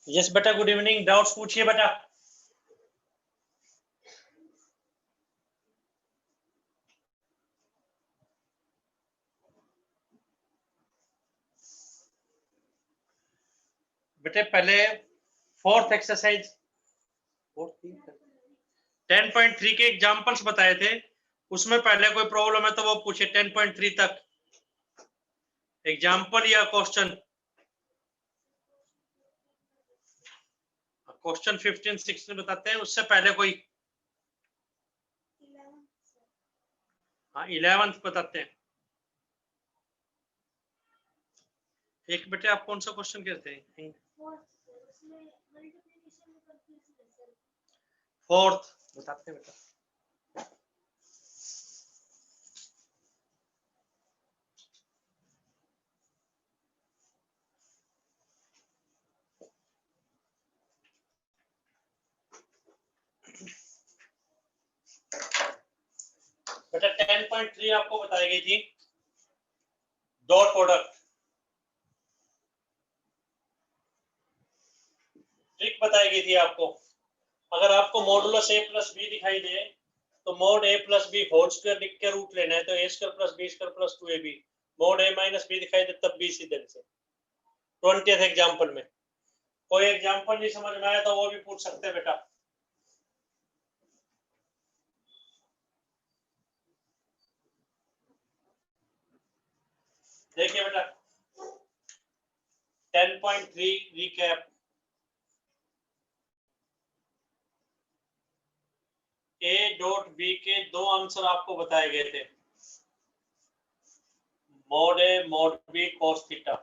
Yes बेटा, good evening. Doubts पूछिए बेटा। बेटे पहले फोर्थ एक्सरसाइज 10.3 के एग्जांपल्स बताए थे, उसमें पहले कोई प्रॉब्लम है तो वो पूछे 10.3 तक एग्जांपल या क्वेश्चन। क्वेश्चन 15 16 बताते हैं, उससे पहले कोई 11th बताते हैं। एक बेटे आप कौन सा क्वेश्चन कहते हैं? फोर्थ बताते हैं बेटा। बेटा 10.3 आपको बताई गई थी डॉट प्रोडक्ट। ट्रिक बताई गई थी आपको, अगर आपको मॉडुलस a प्लस बी दिखाई दे तो mod a plus B whole square लिख के रूट लेना है, तो a square plus B square plus 2ab। Mod a minus B दिखाई दे तब b सीधे से। 20th एग्जांपल में कोई एग्जांपल नहीं समझ में आया तो वो भी पूछ सकते हैं बेटा। देखिए बेटा 10.3 रिकैप। a डॉट b के दो आंसर आपको बताए गए थे, mod a mod b cos theta.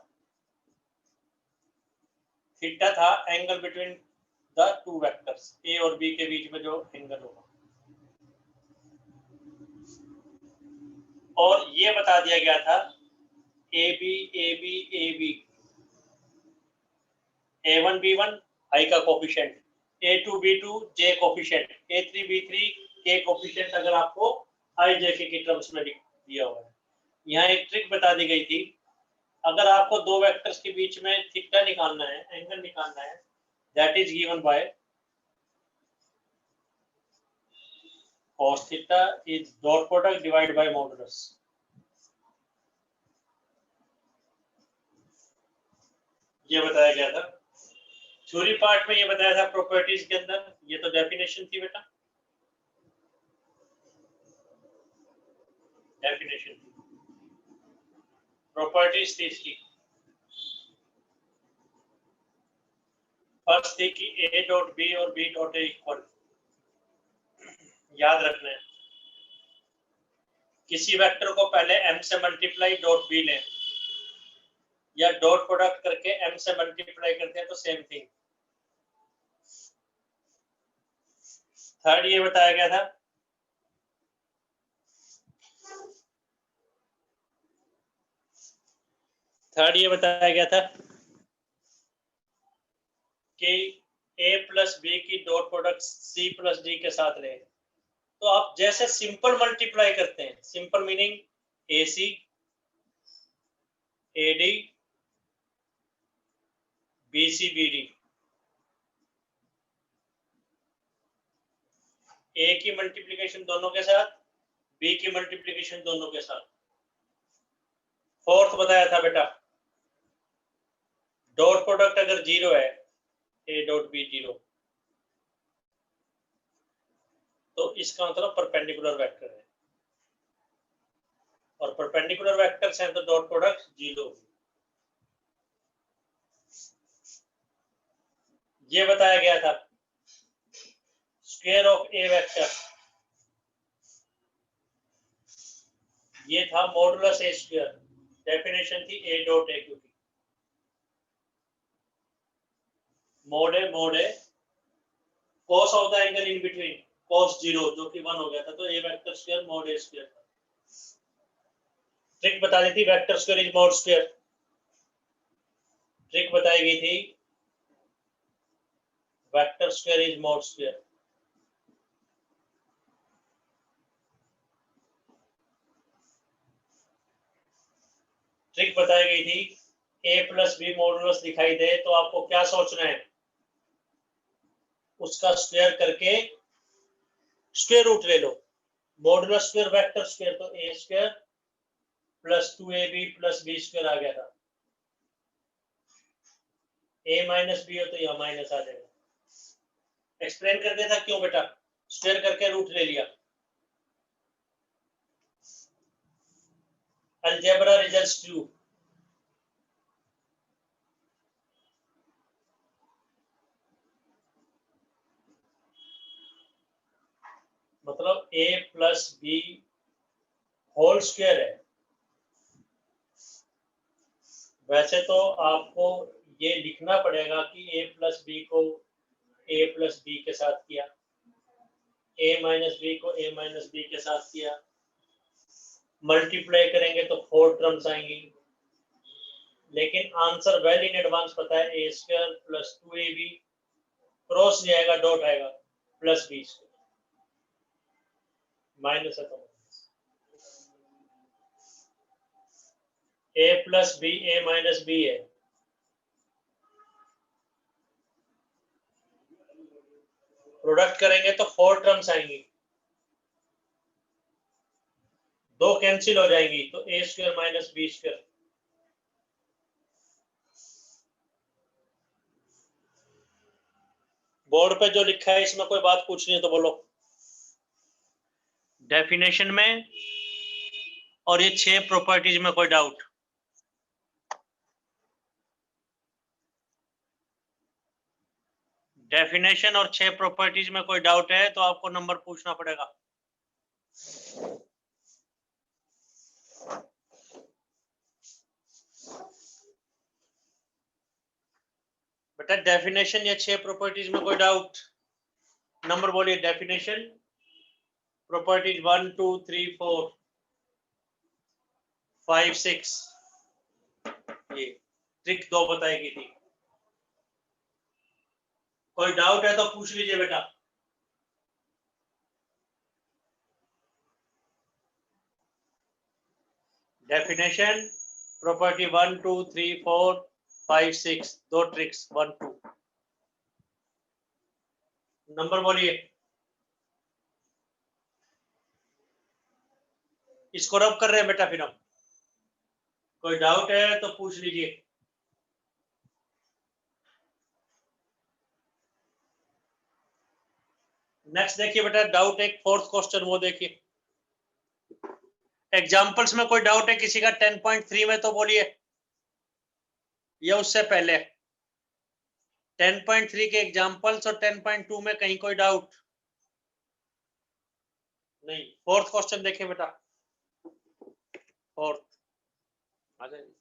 Theta था angle between the two vectors, a और b के बीच में जो एंगल होगा, और ये बता दिया गया था AB AB AB A1 B1 I का coefficient, A2 B2 J coefficient, A3 B3 K coefficient अगर आपको I J के टर्म्स में दिया हुआ है। यहाँ एक ट्रिक बता दी गई थी, अगर आपको दो वेक्टर्स के बीच में थीटा निकालना है, एंगल निकालना है, that is given by cos theta is dot product divided by modulus। ये बताया गया था थ्योरी पार्ट में, ये बताया था प्रॉपर्टीज के अंदर, ये तो डेफिनेशन थी बेटा, डेफिनेशन थी। प्रॉपर्टीज थी इसकी, फर्स्ट थी कि a डॉट b और b डॉट a इक्वल, याद रखना है किसी वेक्टर को पहले m से मल्टीप्लाई डॉट b लें या डॉट प्रोडक्ट करके m से मल्टीप्लाई करते हैं तो सेम थिंग। थर्ड ये बताया गया था कि a प्लस बी की dot product c plus D के साथ ले, तो आप जैसे सिंपल मल्टीप्लाई करते हैं, simple meaning AC AD BC BD, A की मल्टीप्लिकेशन दोनों के साथ, B की मल्टीप्लिकेशन दोनों के साथ। फोर्थ बताया था बेटा, डॉट प्रोडक्ट अगर 0 है, A डॉट B 0, तो इसका मतलब परपेंडिकुलर वेक्टर है, और परपेंडिकुलर वेक्टर्स हैं तो डॉट प्रोडक्ट 0। ये बताया गया था स्क्वायर ऑफ ए वेक्टर, ये था मॉडुलस ए स्क्वायर, डेफिनेशन थी ए डॉट ए, क्योंकि mode A cos of the angle in between cos 0 जो कि 1 हो गया था, तो ए vector square mode A square था। ट्रिक बता दी थी vector square is mode square, trick बताई गई थी vector square is mode square. Trick बताई गई थी a प्लस बी मॉडुलस दिखाई दे तो आपको क्या सोचना है, उसका स्क्वायर करके स्क्वायर रूट ले लो, मॉडुलस स्क्वायर वेक्टर स्क्वायर, तो a square plus 2ab plus b square आ गया था, a माइनस बी हो तो यह माइनस आ जाएगा। एक्सप्लेन कर दिया था क्यों बेटा, स्क्वायर करके रूट ले लिया। अलजेब्रा रिजल्ट्स ट्रू, मतलब a plus B whole square है। वैसे तो आपको ये लिखना पड़ेगा कि a प्लस बी को a प्लस बी के साथ किया, a माइनस बी को a माइनस बी के साथ किया, मल्टीप्लाई करेंगे तो 4 टर्म्स आएंगी, लेकिन आंसर वेल इन एडवांस पता है, ए स्क्वायर प्लस 2ab क्रॉस नहीं आएगा, डॉट आएगा, प्लस बी स्क्वायर, माइनस है तो a plus B a minus B है, प्रोडक्ट करेंगे तो 4 टर्म्स आएंगी, 2 कैंसिल हो जाएंगी, तो a square minus B square. Board पे जो लिखा है इसमें कोई बात पूछनी है तो बोलो। डेफिनेशन में और ये 6 प्रॉपर्टीज में कोई डाउट? डेफिनेशन और 6 प्रॉपर्टीज में कोई डाउट है तो आपको नंबर पूछना पड़ेगा। बेटा डेफिनेशन या 6 प्रॉपर्टीज में कोई डाउट? नंबर बोलिए, डेफिनेशन, प्रॉपर्टीज 1 2 3 4 5 6, ये ट्रिक 2 बताएगी थी। कोई डाउट है तो पूछ लीजिए बेटा। Definition, property 1 2 3 4 5 6, 2 tricks 1 2। नंबर बोलिए। इसको रब कर रहे हैं बेटा, फिर हम कोई डाउट है तो पूछ लीजिए। नेक्स्ट देखिए बेटा, डाउट एक फोर्थ क्वेश्चन, वो देखिए। एग्जाम्पल्स में कोई डाउट है किसी का 10.3 में तो बोलिए, या उससे पहले 10.3 के एग्जाम्पल्स और 10.2 में कहीं कोई डाउट नहीं। फोर्थ क्वेश्चन देखिए बेटा, फोर्थ आ जाइए।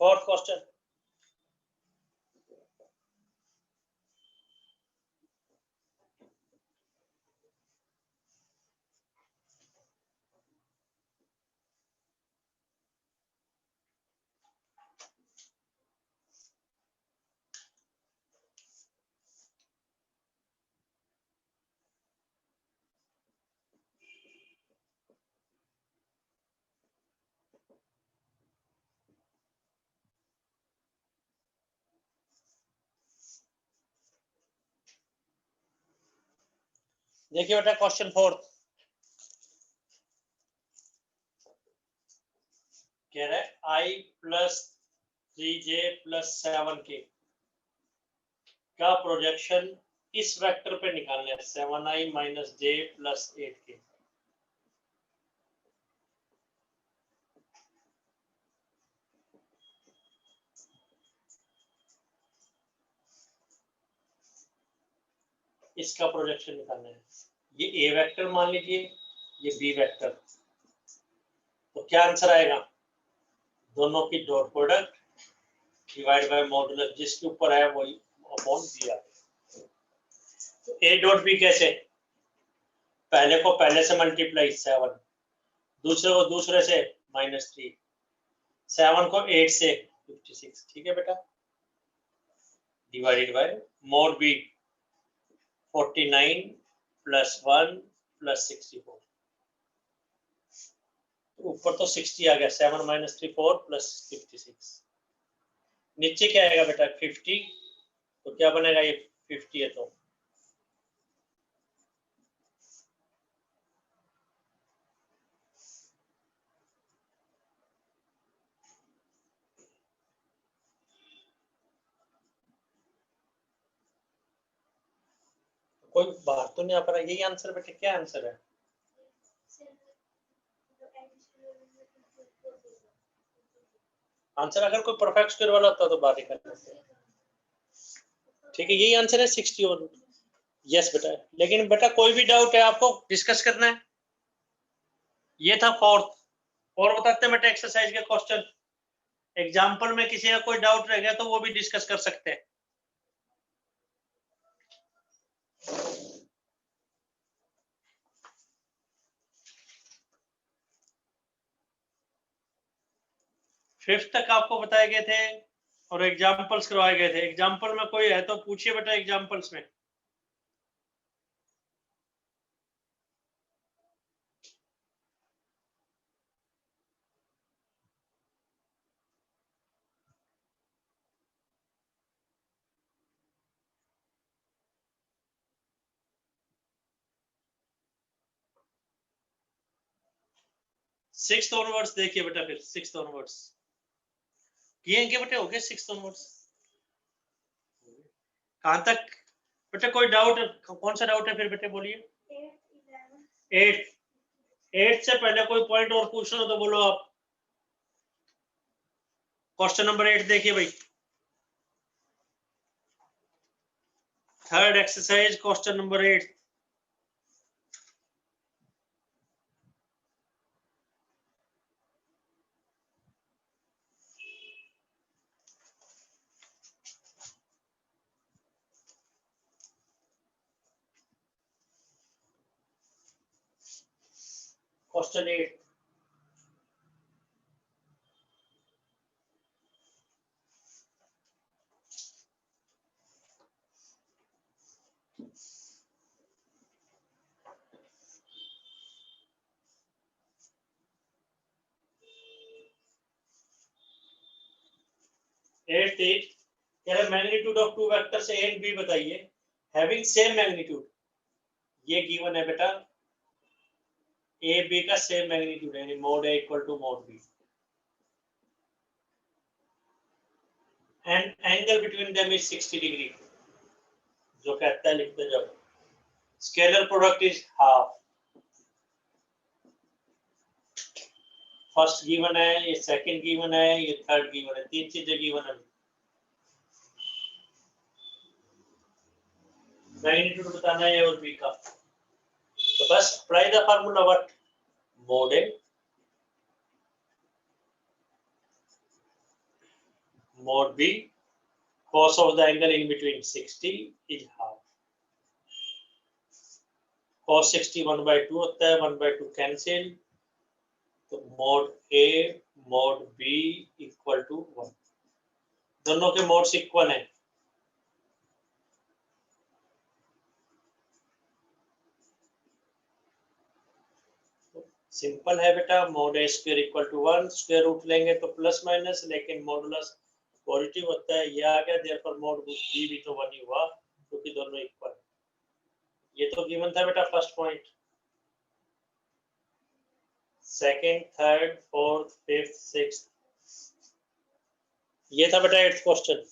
फोर्थ क्वेश्चन, देखिए बेटा क्वेश्चन 4 कह रहा है i plus 3j plus 7k का प्रोजेक्शन इस वेक्टर पे निकालना है 7i minus j plus 8k। इसका प्रोजेक्शन निकालना है। ये ए वेक्टर मान लीजिए, ये बी वेक्टर, तो क्या आंसर आएगा? दोनों की dot product divide by modulus, जिसके ऊपर है वही अपॉन दिया। तो ए डॉट बी कैसे? पहले को पहले से मल्टीप्लाई 7, दूसरे को दूसरे से -3, 7 को 8 से 56, ठीक है बेटा, divided by mod B 49 plus 1 plus 64। ऊपर तो 60 आ गया, 7 माइनस 3 4 प्लस 56। नीचे क्या आएगा बेटा? 50, तो क्या बनेगा? ये 50 है तो कोई बात तो नहीं आ पा रहा। यही आंसर बेटा, क्या आंसर है? आंसर अगर कोई परफेक्ट स्क्वायर वाला होता तो बात ही कर सकते हैं। ठीक है, यही आंसर है 61। यस बेटा, लेकिन बेटा कोई भी डाउट है आपको डिस्कस करना है? ये था फोर्थ। और बताते हैं बेटा एक्सरसाइज के क्वेश्चन, एग्जाम्पल में किसी का कोई डाउट रह गया तो वो भी डिस्कस कर सकते हैं। फिफ्थ तक आपको बताए गए थे और एग्जाम्पल्स करवाए गए थे। एग्जाम्पल में कोई है तो पूछिए बेटा एग्जाम्पल्स में। सिक्स्थ ऑनवर्ड्स देखिए बेटा, फिर सिक्स्थ ऑनवर्ड्स किए क्या बेटे? हो गए सिक्स्थ ऑनवर्ड्स? कहां तक बेटा? कोई डाउट? कौन सा डाउट है फिर बेटे, बोलिए। 8 से पहले कोई पॉइंट और पूछना तो बोलो आप। क्वेश्चन नंबर 8 देखिए भाई, third exercise question number 8। Question 8, magnitude of two vectors A and B बताइए हैविंग सेम मैग्नीट्यूड। ये गिवन है बेटा, ए बी का सेम मैग्नीट्यूड है, mod A equal to mod B, and angle between them is 60 डिग्री। जो कहता है लिखते जाओ। Scalar product is half. First given है, ये सेकंड गिवन है, ये थर्ड गिवन है, तीन चीजें गिवन है। मैग्नीट्यूड बताना है और बी का, तो बस apply the formula what mode A mod b cos of the angle in between 60 is half। cos 60 1/2 होता है, 1/2 कैंसिल, तो mod a mod b equal to 1। दोनों के मोड्स इक्वल हैं। सिंपल है बेटा, mod a square equal to 1, square root लेंगे तो प्लस माइनस, लेकिन मॉडुलस पॉजिटिव होता है, ये आ गया, देयरफॉर mod b भी तो 1 ही हुआ क्योंकि दोनों इक्वल। ये तो गिवन था बेटा first point, second, third, fourth, fifth, sixth, ये था बेटा 8th क्वेश्चन।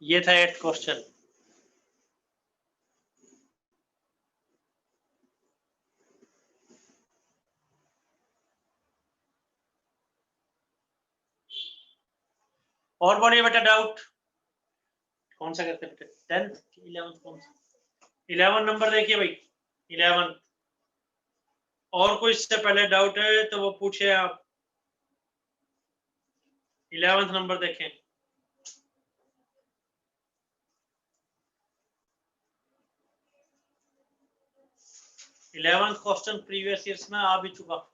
ये था 8th क्वेश्चन। और बोलिए बेटा डाउट, कौन सा करते हैं बेटा, 10th 11th कौन सा? 11 नंबर देखिए भाई, 11। और कोई इससे पहले डाउट है तो वो पूछे आप। 11th नंबर देखें। 11th क्वेश्चन प्रीवियस ईयर्स में आ भी चुका।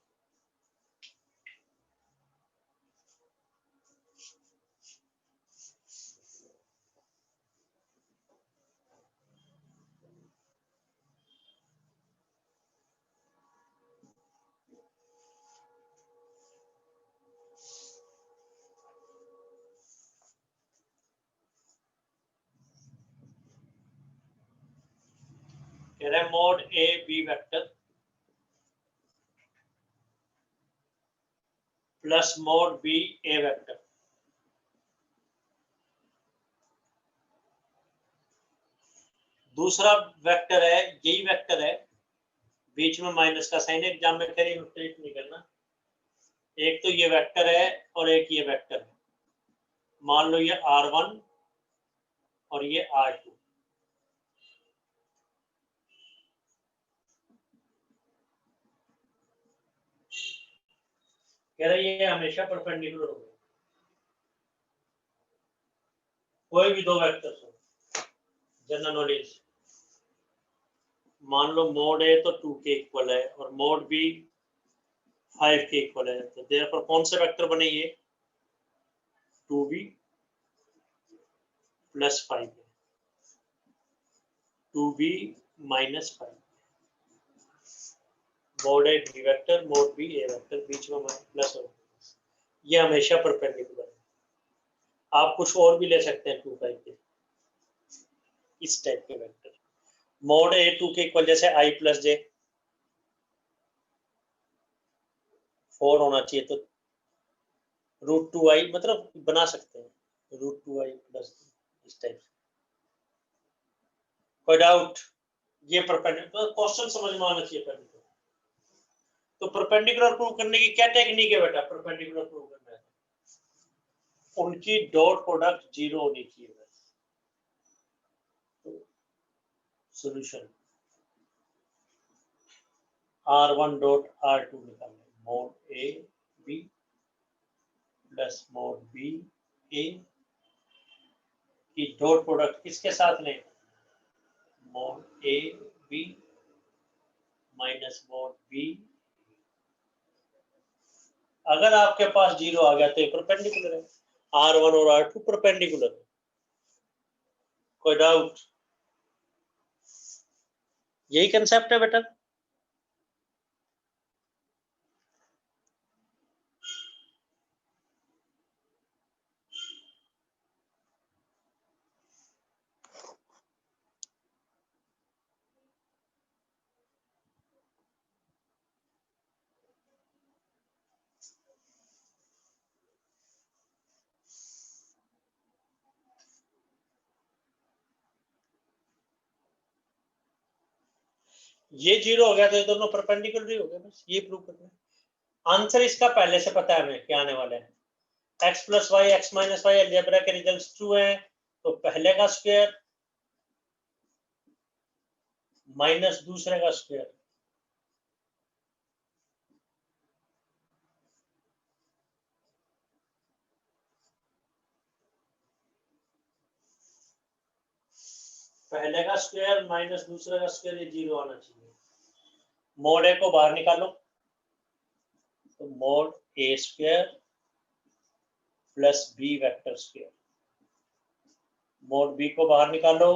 कह रहे हैं mod A B vector plus mod B A vector. दूसरा वेक्टर है, यही वेक्टर है, बीच में माइनस का साइन है, एग्जाम में कहीं मिस्टेक नहीं करना। एक तो ये वेक्टर है और एक ये वेक्टर है। मान लो ये R1 और ये R2। कह रहे ये हमेशा परपेंडिकुलर होगा, कोई भी दो वेक्टर्स हो। जनरल नॉलेज, मान लो मोड ए तो 2 के इक्वल है और मोड बी 5 के इक्वल है, तो देयरफॉर कौन से वेक्टर बने ये, 2b प्लस 5 है, 2b minus 5। Mod A B vector, mod B A vector, बीच में प्लस हो, ये हमेशा परपेंडिकुलर है। आप कुछ और भी ले सकते हैं 2 5 के, इस टाइप के वेक्टर। मोड ए 2 के इक्वल जैसे i प्लस जे 4 होना चाहिए, तो रूट 2i मतलब बना सकते हैं रूट 2i प्लस, इस टाइप से। कोई डाउट? ये परपेंडिकुलर क्वेश्चन समझ में आना चाहिए पहले तो परपेंडिकुलर प्रूव करने की क्या टेक्निक है बेटा? परपेंडिकुलर प्रूव करना है, उनकी डॉट प्रोडक्ट 0 होनी चाहिए बस। तो सॉल्यूशन R1 डॉट R2 निकालना, mod A B plus mod B A की डॉट प्रोडक्ट किसके साथ लें, mod A B minus mod B. अगर आपके पास 0 आ गया तो ये परपेंडिकुलर है, R1 और R2 परपेंडिकुलर है। कोई डाउट? यही कंसेप्ट है बेटा। ये 0 हो गया तो ये दोनों परपेंडिकुलर ही हो गए, बस ये प्रूव करना है। आंसर इसका पहले से पता है हमें क्या आने वाला है, x plus Y X minus Y algebra के रिजल्ट ट्रू है, तो पहले का स्क्वायर माइनस दूसरे का स्क्वायर। पहले का स्क्वायर माइनस दूसरे का स्क्वायर, ये 0 आना चाहिए। मोड ए को बाहर निकालो, तो mod A square plus B vector square. Mod B को बाहर निकालो,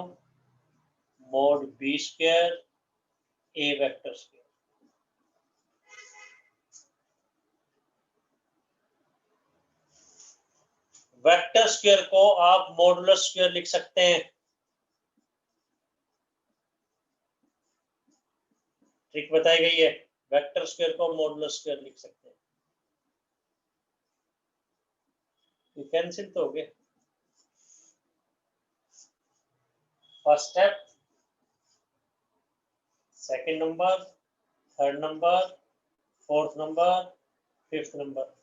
mod B square A vector square. Vector square को आप मॉडुलस स्क्वायर लिख सकते हैं। ट्रिक बताई गई है, वेक्टर स्क्वायर को मॉडुलस स्क्वायर लिख सकते हैं। ये कैंसिल तो हो गया। First step, second number, third number, fourth number, fifth number.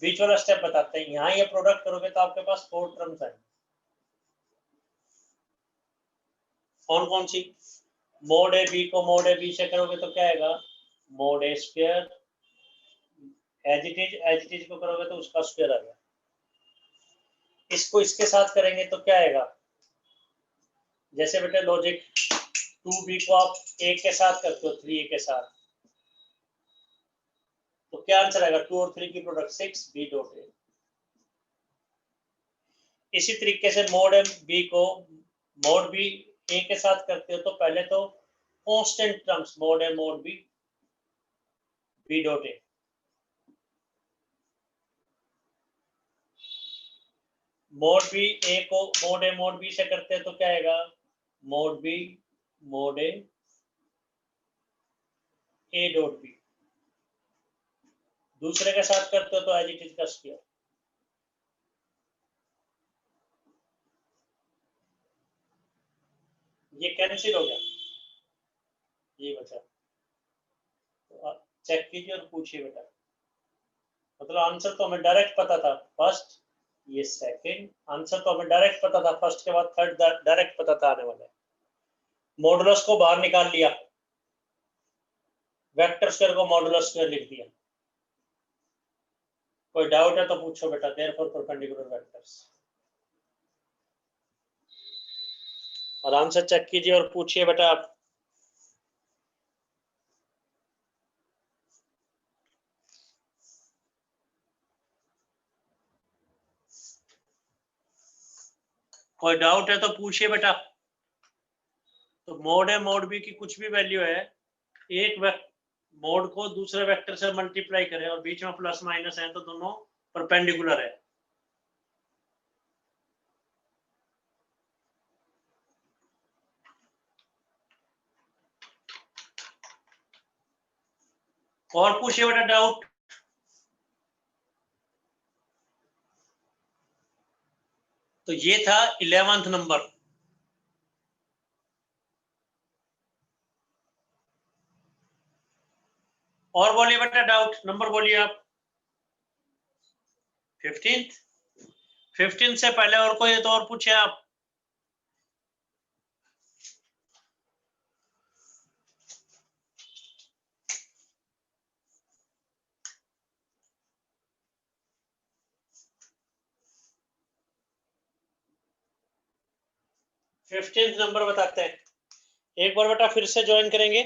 बीच वाला स्टेप बताते हैं। यहाँ ये प्रोडक्ट करोगे तो आपके पास 4 टर्म्स आएंगे। कौन कौन सी? मोड ए बी को मोड ए बी से करोगे तो क्या आएगा? Mod A square. As it is को करोगे तो उसका स्क्वायर आएगा। इसको इसके साथ करेंगे तो क्या आएगा? जैसे बेटे लॉजिक 2b को आप a के साथ करते हो 3a के साथ, तो क्या आंसर आएगा? 2 और 3 की प्रोडक्ट 6 b डॉट a। इसी तरीके से मोड b को मोड b a के साथ करते हो तो पहले तो constant terms mode a mod b b dot a। Mod b a को मोड a मोड b से करते हैं तो क्या आएगा? Mode b mode a dot b। दूसरे के साथ करते हो तो एज इट इज का स्क्वायर। ये कैंसिल हो गया, ये बचा। तो चेक कीजिए और पूछिए बेटा। मतलब आंसर तो हमें डायरेक्ट पता था फर्स्ट, ये सेकंड। आंसर तो हमें डायरेक्ट पता था फर्स्ट के बाद थर्ड डायरेक्ट पता था आने वाला है। मॉडुलस को बाहर निकाल लिया, वेक्टर स्क्वायर को मॉडुलस स्क्वायर लिख दिया। कोई डाउट है तो पूछो बेटा। Therefore perpendicular vectors. आराम से चेक कीजिए और पूछिए बेटा आप। कोई डाउट है तो पूछिए बेटा। तो मोड है मोड बी की कुछ भी वैल्यू है, एक मोड को दूसरे वेक्टर से मल्टीप्लाई करें और बीच में प्लस माइनस है तो दोनों परपेंडिकुलर है। और पूछिए बेटा डाउट। तो ये था 11th नंबर। और बोलिए बेटा डाउट नंबर बोलिए आप। 15th से पहले और कोई है तो और पूछे आप। फिफ्टींथ नंबर बताते हैं। एक बार बेटा फिर से ज्वाइन करेंगे।